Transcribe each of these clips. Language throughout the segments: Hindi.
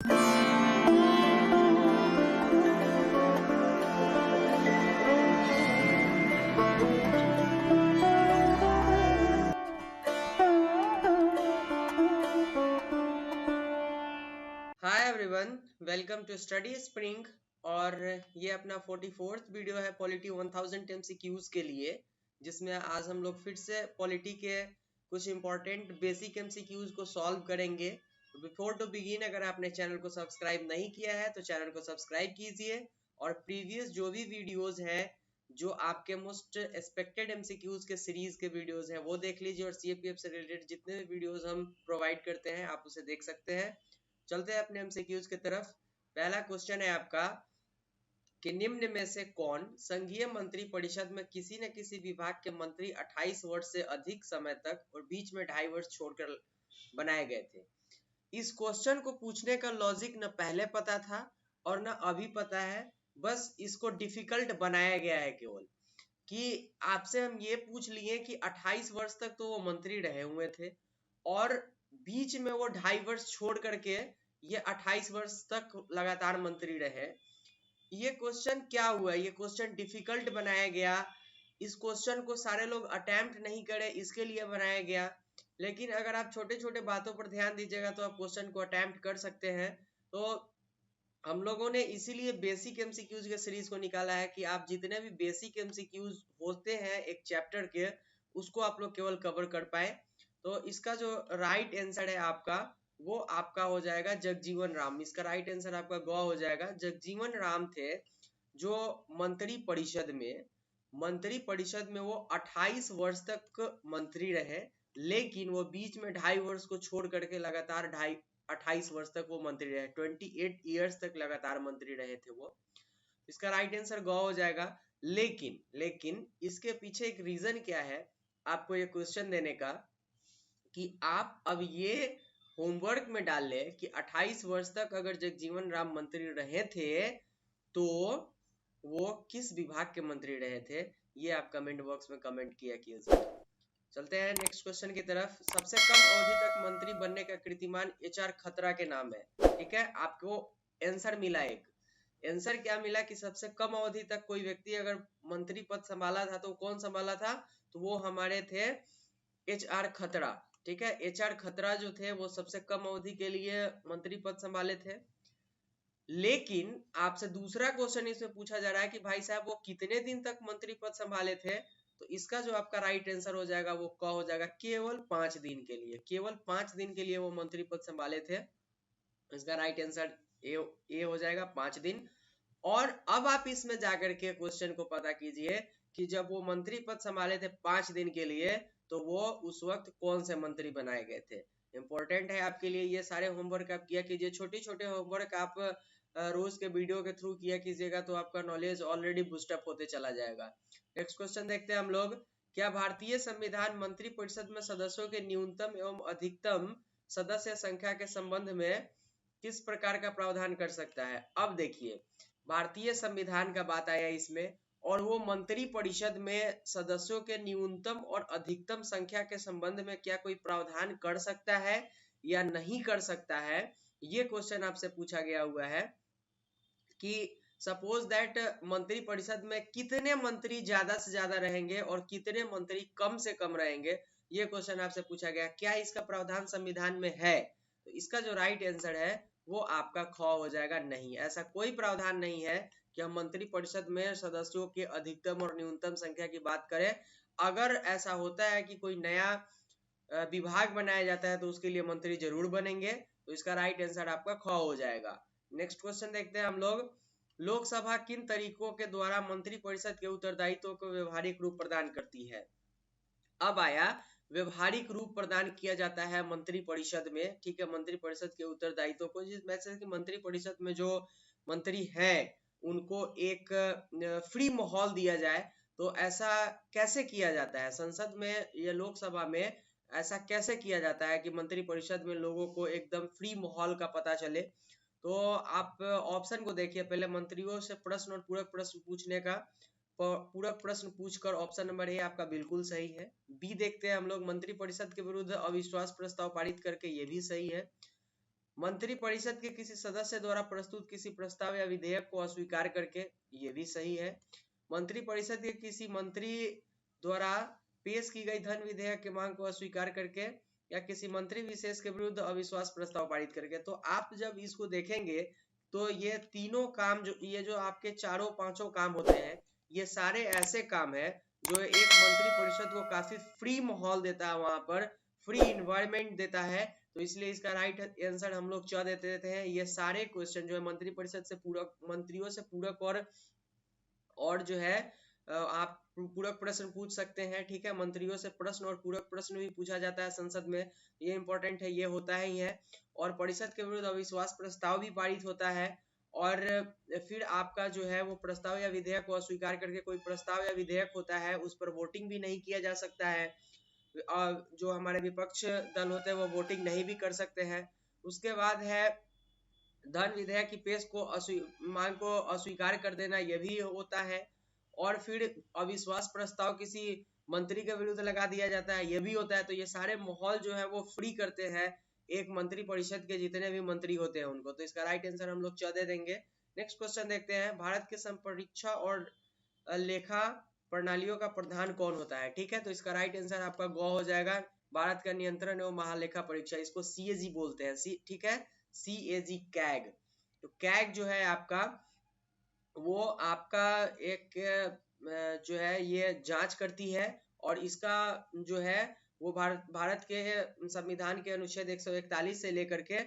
Hi everyone, welcome to Study Spring. और ये अपना 44th वीडियो है पॉलिटी 1000 एमसीक्यूज के लिए, जिसमें आज हम लोग फिर से पॉलिटी के कुछ इंपॉर्टेंट बेसिक एमसीक्यूज को सॉल्व करेंगे। बिफोर टू बिगिन, अगर आपने चैनल को सब्सक्राइब नहीं किया है तो चैनल को सब्सक्राइब कीजिए और प्रीवियस जो भी वीडियोज हैं जो आपके मोस्ट एक्सपेक्टेड एमसीक्यूज के सीरीज के वीडियोज हैं वो देख लीजिए, और सीएपीएफ से रिलेटेड जितने भी वीडियोज हम प्रोवाइड करते हैं आप उसे देख सकते हैं। चलते हैं अपने एमसीक्यूज की तरफ। पहला क्वेश्चन है आपका कि निम्न में से कौन संघीय मंत्री परिषद में किसी न किसी विभाग के मंत्री 28 वर्ष से अधिक समय तक और बीच में 2.5 वर्ष छोड़कर बनाए गए थे। इस क्वेश्चन को पूछने का लॉजिक न पहले पता था और न अभी पता है, बस इसको डिफिकल्ट बनाया गया है केवल कि आपसे हम ये पूछ लिए कि 28 वर्ष तक तो वो मंत्री रहे हुए थे और बीच में वो 2.5 वर्ष छोड़ करके ये 28 वर्ष तक लगातार मंत्री रहे। ये क्वेश्चन क्या हुआ, ये क्वेश्चन डिफिकल्ट बनाया गया। इस क्वेश्चन को सारे लोग अटेम्प्ट नहीं करे, इसके लिए बनाया गया। लेकिन अगर आप छोटे छोटे बातों पर ध्यान दीजिएगा तो आप क्वेश्चन को अटेम्प्ट कर सकते हैं। तो हम लोगों ने इसीलिए बेसिक एमसीक्यूज के सीरीज को निकाला है कि आप जितने भी बेसिक एमसीक्यूज होते हैं एक चैप्टर के, उसको आप लोग केवल कवर कर पाए। तो इसका जो राइट आंसर है आपका, वो आपका हो जाएगा जगजीवन राम। इसका राइट आंसर आपका ग हो जाएगा। जगजीवन राम थे जो मंत्री परिषद में वो 28 वर्ष तक मंत्री रहे, लेकिन वो बीच में 2.5 वर्ष को छोड़ करके लगातार 28 वर्ष तक वो मंत्री रहे, 28 ईयर्स तक लगातार मंत्री रहे थे वो। इसका राइट आंसर ग हो जाएगा। लेकिन इसके पीछे एक रीजन क्या है आपको ये क्वेश्चन देने का, कि आप अब ये होमवर्क में डाल ले कि 28 वर्ष तक अगर जगजीवन राम मंत्री रहे थे तो वो किस विभाग के मंत्री रहे थे, ये आप कमेंट बॉक्स में कमेंट किया कीजिए। चलते हैं नेक्स्ट क्वेश्चन की तरफ। सबसे कम अवधि तक मंत्री बनने का कीर्तिमान एचआर खतरा के नाम है। ठीक है, आपको आंसर मिला। एक आंसर क्या मिला कि सबसे कम अवधि तक कोई व्यक्ति अगर मंत्री पद संभाला था तो कौन संभाला था, तो वो हमारे थे एचआर खतरा। ठीक है, एचआर खतरा जो थे वो सबसे कम अवधि के लिए मंत्री पद संभाले थे। लेकिन आपसे दूसरा क्वेश्चन इसमें पूछा जा रहा है कि भाई साहब वो कितने दिन तक मंत्री पद संभाले थे, तो इसका जो आपका राइट आंसर हो जाएगा वो क्या हो जाएगा, केवल 5 दिन के लिए। केवल 5 दिन के लिए वो मंत्री पद संभाले थे। इसका राइट आंसर ए हो जाएगा, 5 दिन। और अब आप इसमें जाकर के क्वेश्चन को पता कीजिए कि जब वो मंत्री पद संभाले थे 5 दिन के लिए, तो वो उस वक्त कौन से मंत्री बनाए गए थे। इंपॉर्टेंट है आपके लिए, ये सारे होमवर्क आप किया कीजिए। छोटे छोटे होमवर्क आप रोज के वीडियो के थ्रू किया कीजिएगा तो आपका नॉलेज ऑलरेडी बूस्टअप होते चला जाएगा। नेक्स्ट क्वेश्चन देखते हैं हम लोग। क्या भारतीय संविधान मंत्री परिषद में सदस्यों के न्यूनतम एवं अधिकतम सदस्य संख्या के संबंध में किस प्रकार का प्रावधान कर सकता है। अब देखिए, भारतीय संविधान का बात आया इसमें, और वो मंत्री परिषद में सदस्यों के न्यूनतम और अधिकतम संख्या के संबंध में क्या कोई प्रावधान कर सकता है या नहीं कर सकता है, ये क्वेश्चन आपसे पूछा गया हुआ है कि सपोज दैट मंत्री परिषद में कितने मंत्री ज्यादा से ज्यादा रहेंगे और कितने मंत्री कम से कम रहेंगे, ये क्वेश्चन आपसे पूछा गया। क्या इसका प्रावधान संविधान में है, तो इसका जो राइट आंसर है वो आपका ख हो जाएगा। नहीं, ऐसा कोई प्रावधान नहीं है कि हम मंत्री परिषद में सदस्यों के अधिकतम और न्यूनतम संख्या की बात करें। अगर ऐसा होता है कि कोई नया विभाग बनाया जाता है तो उसके लिए मंत्री जरूर बनेंगे, तो इसका राइट आंसर आपका ख हो जाएगा। नेक्स्ट क्वेश्चन देखते हैं हम लोग। लोकसभा किन तरीकों के द्वारा मंत्री परिषद के उत्तरदायित्व को व्यवहारिक रूप प्रदान करती है। अब आया व्यवहारिक रूप प्रदान किया जाता है मंत्री परिषद में। ठीक है, मंत्री परिषद के उत्तरदायित्व को, जिसमें से कि मंत्री परिषद में जो मंत्री है उनको एक फ्री माहौल दिया जाए। तो ऐसा कैसे किया जाता है संसद में या लोकसभा में, ऐसा कैसे किया जाता है कि मंत्री परिषद में लोगों को एकदम फ्री माहौल का पता चले। तो आप ऑप्शन को देखिए, पहले मंत्रियों से प्रश्न और पूरक प्रश्न पूछने का, पूरक प्रश्न पूछकर ऑप्शन नंबर ए आपका बिल्कुल सही है। बी देखते हैं हम लोग, मंत्री परिषद के विरुद्ध अविश्वास प्रस्ताव पारित करके, ये भी सही है। मंत्री परिषद के किसी सदस्य द्वारा प्रस्तुत किसी प्रस्ताव या विधेयक को अस्वीकार करके, ये भी सही है। मंत्री परिषद के किसी मंत्री द्वारा पेश की गई धन विधेयक की मांग को अस्वीकार करके, या किसी मंत्री विशेष के विरुद्ध अविश्वास प्रस्ताव पारित करके। तो आप जब इसको देखेंगे तो ये तीनों काम, जो ये जो आपके चारों पांचों काम होते हैं, ये सारे ऐसे काम है जो एक मंत्री परिषद को काफी फ्री माहौल देता है, वहां पर फ्री इन्वायरमेंट देता है। तो इसलिए इसका राइट आंसर हम लोग च देते हैं। ये सारे क्वेश्चन जो है मंत्री परिषद से पूरक, मंत्रियों से पूरक और जो है आप पूरक प्रश्न पूछ सकते हैं, ठीक है। मंत्रियों से प्रश्न और पूरक प्रश्न भी पूछा जाता है संसद में, ये इंपॉर्टेंट है, ये होता ही है। और परिषद के विरुद्ध अविश्वास प्रस्ताव भी पारित होता है। और फिर आपका जो है वो प्रस्ताव या विधेयक को अस्वीकार करके, कोई प्रस्ताव या विधेयक होता है उस पर वोटिंग भी नहीं किया जा सकता है। जो हमारे विपक्ष दल होते हैं वो वोटिंग नहीं भी कर सकते हैं। उसके बाद है धन विधेयक की पेश को मांग को अस्वीकार कर देना, यह भी होता है। और फिर अविश्वास प्रस्ताव किसी मंत्री के विरुद्ध लगा दिया जाता है, यह भी होता है। तो ये सारे माहौल जो है वो फ्री करते हैं एक मंत्री परिषद के जितने भी मंत्री होते हैं उनको। तो इसका राइट आंसर हम लोग च दे देंगे। नेक्स्ट क्वेश्चन देखते हैं, भारत के संपरीक्षा और लेखा प्रणालियों का प्रधान कौन होता है, ठीक है। तो इसका राइट आंसर आपका ग हो जाएगा, भारत का नियंत्रण एवं महालेखा परीक्षा, इसको सीएजी बोलते हैं, ठीक है, सीएजी, कैग। तो कैग जो है आपका, वो आपका एक जो है ये जांच करती है, और इसका जो है वो भारत के संविधान के अनुच्छेद 141 से लेकर के,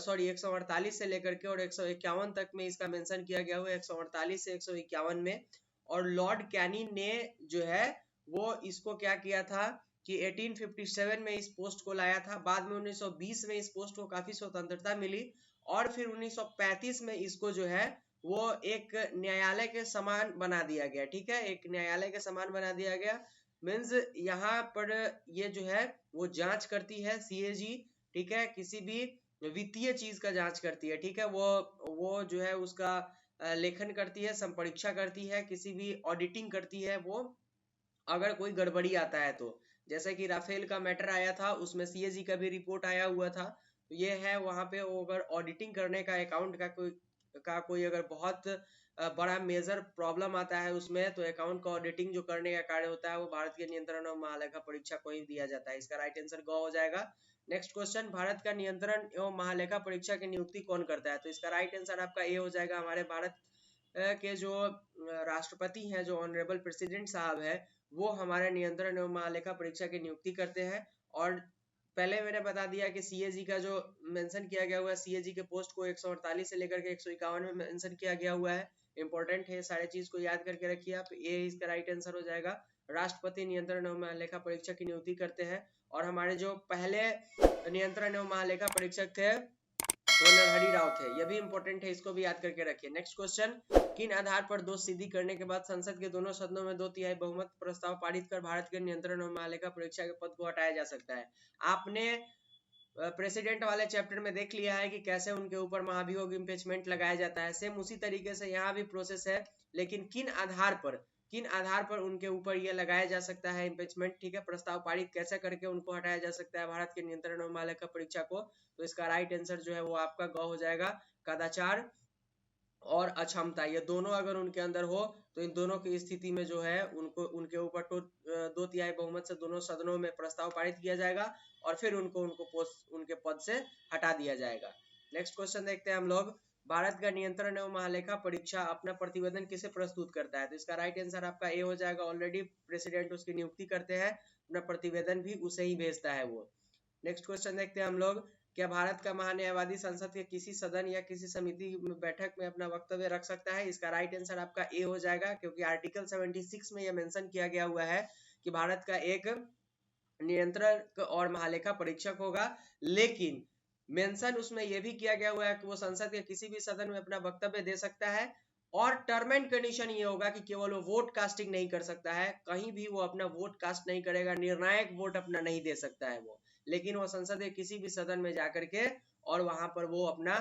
सॉरी 148 से लेकर के और 151 तक में इसका मेंशन किया गया हुआ है, 148 से 151 में। और लॉर्ड कैनिंग ने जो है वो इसको क्या किया था कि 1857 में इस पोस्ट को लाया था। बाद में 1920 में इस पोस्ट को काफी स्वतंत्रता मिली, और फिर 1935 में इसको जो है वो एक न्यायालय के समान बना दिया गया, ठीक है, एक न्यायालय के समान बना दिया गया। मीन्स यहाँ पर ये जो है वो जांच करती है सीएजी, ठीक है, किसी भी वित्तीय चीज का जांच करती है, ठीक है। वो जो है उसका लेखन करती है, संपरीक्षा करती है, किसी भी ऑडिटिंग करती है वो, अगर कोई गड़बड़ी आता है तो। जैसे कि राफेल का मैटर आया था, उसमें सीएजी का भी रिपोर्ट आया हुआ था। तो ये है वहां पे अगर ऑडिटिंग करने का, अकाउंट का कोई अगर बहुत बड़ा मेजर प्रॉब्लम आता है उसमें, तो अकाउंट का ऑडिटिंग जो करने का कार्य होता है वो भारत के नियंत्रण और महालेखा परीक्षा को ही दिया जाता है। इसका राइट आंसर ग हो जाएगा। नेक्स्ट क्वेश्चन, भारत का नियंत्रण एवं महालेखा परीक्षा की नियुक्ति कौन करता है, तो इसका राइट आंसर आपका ए हो जाएगा। हमारे भारत के जो राष्ट्रपति हैं, जो ऑनरेबल प्रेसिडेंट साहब है, वो हमारे नियंत्रण एवं महालेखा परीक्षा की नियुक्ति करते हैं। और पहले मैंने बता दिया कि सीएजी का जो मेंशन किया गया हुआ है, सीएजी के पोस्ट को 148 से लेकर के 151 में मेंशन किया गया हुआ है, इंपॉर्टेंट है, सारे चीज को याद करके रखिए आप। ये इसका राइट आंसर हो जाएगा, राष्ट्रपति नियंत्रण एवं महालेखा परीक्षा की नियुक्ति करते हैं। और हमारे जो पहले नियंत्रण एवं महालेखा परीक्षक थे वो नरहरि राव थे, यह भी इंपॉर्टेंट है, इसको भी याद करके रखिए। नेक्स्ट क्वेश्चन, किन आधार पर दोष सिद्धि करने के बाद संसद के दोनों सदनों में 2/3 बहुमत प्रस्ताव पारित कर भारत के नियंत्रण और महालेखा परीक्षा के पद को हटाया जा सकता है। आपने प्रेसिडेंट वाले चैप्टर में देख लिया है कि कैसे उनके ऊपर महाभियोग इम्पीचमेंट लगाया जाता है, सेम उसी तरीके से यहाँ भी प्रोसेस है, लेकिन किन आधार पर उनके ऊपर ये लगाया जा सकता है इम्पीचमेंट, ठीक है, प्रस्ताव पारित कैसे करके उनको हटाया जा सकता है भारत के नियंत्रण और महालेखा परीक्षा को। तो इसका राइट आंसर जो है वो आपका ग हो जाएगा, कदाचार और अक्षमता, ये दोनों अगर उनके अंदर हो तो इन दोनों की स्थिति में जो है उनको उनके ऊपर तो 2/3 बहुमत से दोनों सदनों में प्रस्ताव पारित किया जाएगा, और फिर उनको उनके पद से हटा दिया जाएगा। नेक्स्ट क्वेश्चन देखते हैं हम लोग, भारत का नियंत्रण एवं महालेखा परीक्षा अपना प्रतिवेदन किसे प्रस्तुत करता है, तो इसका राइट आंसर आपका ए हो जाएगा। ऑलरेडी प्रेसिडेंट उसकी नियुक्ति करते हैं, अपना प्रतिवेदन भी उसे ही भेजता है वो। नेक्स्ट क्वेश्चन देखते हैं हम लोग, क्या भारत का महान्यायवादी संसद के किसी सदन या किसी समिति बैठक में अपना वक्तव्य रख सकता है, इसका राइट आंसर आपका ए हो जाएगा, क्योंकि आर्टिकल 76 में यह मेंशन किया गया हुआ है कि भारत का एक नियंत्रण और महालेखा परीक्षक होगा। लेकिन मेंशन उसमें यह भी किया गया हुआ है कि वो संसद के किसी भी सदन में अपना वक्तव्य दे सकता है, और टर्म एंड कंडीशन ये होगा कि केवल वो वोट कास्टिंग नहीं कर सकता है, कहीं भी वो अपना वोट कास्ट नहीं करेगा, निर्णायक वोट अपना नहीं दे सकता है वो, लेकिन वो संसद के किसी भी सदन में जाकर के और वहां पर वो अपना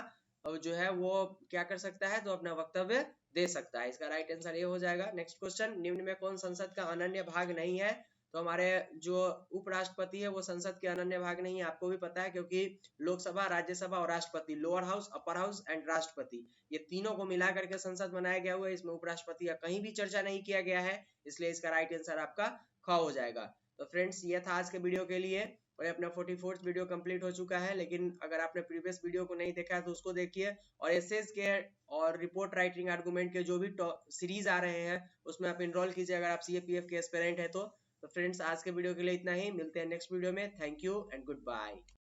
जो है वो क्या कर सकता है, तो अपना वक्तव्य दे सकता है। इसका राइट आंसर ये हो जाएगा। नेक्स्ट क्वेश्चन, निम्न में कौन संसद का अनन्य भाग नहीं है, तो हमारे जो उपराष्ट्रपति है वो संसद के अनन्य भाग नहीं है, आपको भी पता है, क्योंकि लोकसभा, राज्यसभा और राष्ट्रपति, lower house, upper house and राष्ट्रपति, ये तीनों को मिला करके संसद बनाया गया हुआ है। इसमें उपराष्ट्रपति का कहीं भी चर्चा नहीं किया गया है, इसलिए इसका राइट आंसर आपका ख हो जाएगा। तो फ्रेंड्स ये था आज के वीडियो के लिए, और अपना 44th वीडियो कंप्लीट हो चुका है। लेकिन अगर आपने प्रीवियस वीडियो को नहीं देखा है तो उसको देखिए, और एसेज के और रिपोर्ट राइटिंग आर्गुमेंट के जो भी सीरीज आ रहे हैं उसमें आप इनरोल कीजिए अगर आप CAPF के एस्पिरेंट है तो। फ्रेंड्स आज के वीडियो के लिए इतना ही, मिलते हैं नेक्स्ट वीडियो में। Thank you and good bye.